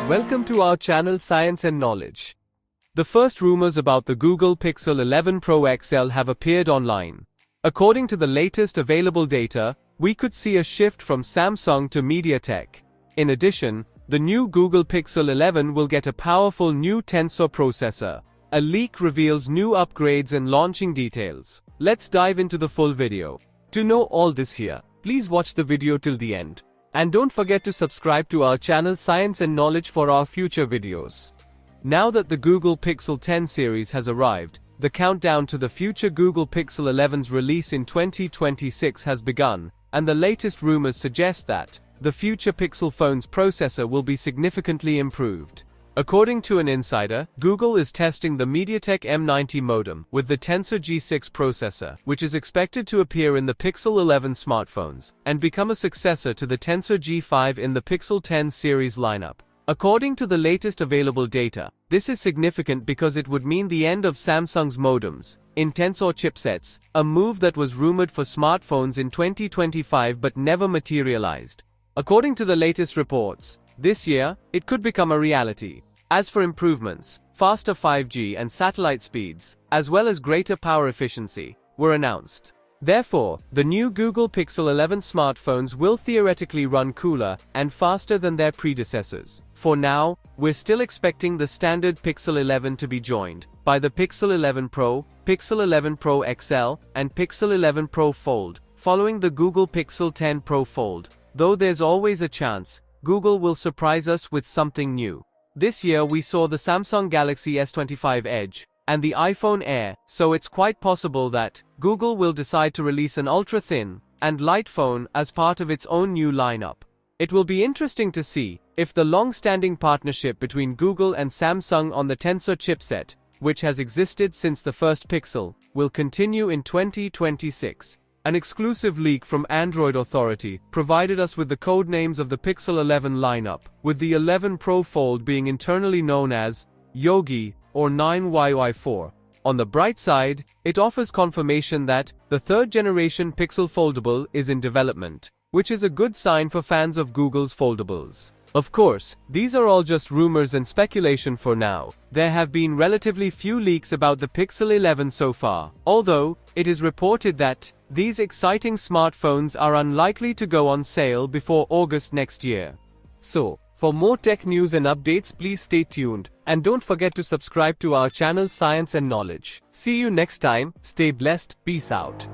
Welcome to our channel Science and Knowledge. The first rumors about the Google Pixel 11 Pro XL have appeared online. According to the latest available data, we could see a shift from Samsung to MediaTek. In addition, the new Google Pixel 11 will get a powerful new Tensor processor. A leak reveals new upgrades and launching details. Let's dive into the full video. To know all this here, please watch the video till the end. And don't forget to subscribe to our channel Science and Knowledge for our future videos. Now that the Google Pixel 10 series has arrived, the countdown to the future Google Pixel 11's release in 2026 has begun, and the latest rumors suggest that the future Pixel phone's processor will be significantly improved. According to an insider, Google is testing the MediaTek M90 modem with the Tensor G6 processor, which is expected to appear in the Pixel 11 smartphones and become a successor to the Tensor G5 in the Pixel 10 series lineup. According to the latest available data, this is significant because it would mean the end of Samsung's modems in Tensor chipsets, a move that was rumored for smartphones in 2025 but never materialized. According to the latest reports, this year, it could become a reality. As for improvements, faster 5G and satellite speeds, as well as greater power efficiency, were announced. Therefore, the new Google Pixel 11 smartphones will theoretically run cooler and faster than their predecessors. For now, we're still expecting the standard Pixel 11 to be joined by the Pixel 11 Pro, Pixel 11 Pro XL, and Pixel 11 Pro Fold, following the Google Pixel 10 Pro Fold, though there's always a chance Google will surprise us with something new. This year we saw the Samsung Galaxy S25 Edge and the iPhone Air, so it's quite possible that Google will decide to release an ultra-thin and light phone as part of its own new lineup. It will be interesting to see if the long-standing partnership between Google and Samsung on the Tensor chipset, which has existed since the first Pixel, will continue in 2026. An exclusive leak from Android Authority provided us with the codenames of the Pixel 11 lineup, with the 11 Pro Fold being internally known as Yogi or 9YY4. On the bright side, it offers confirmation that the third-generation Pixel Foldable is in development, which is a good sign for fans of Google's foldables. Of course, these are all just rumors and speculation for now. There have been relatively few leaks about the Pixel 11 so far, although it is reported that these exciting smartphones are unlikely to go on sale before August next year. So, for more tech news and updates, please stay tuned, and don't forget to subscribe to our channel Science and Knowledge. See you next time, stay blessed, peace out.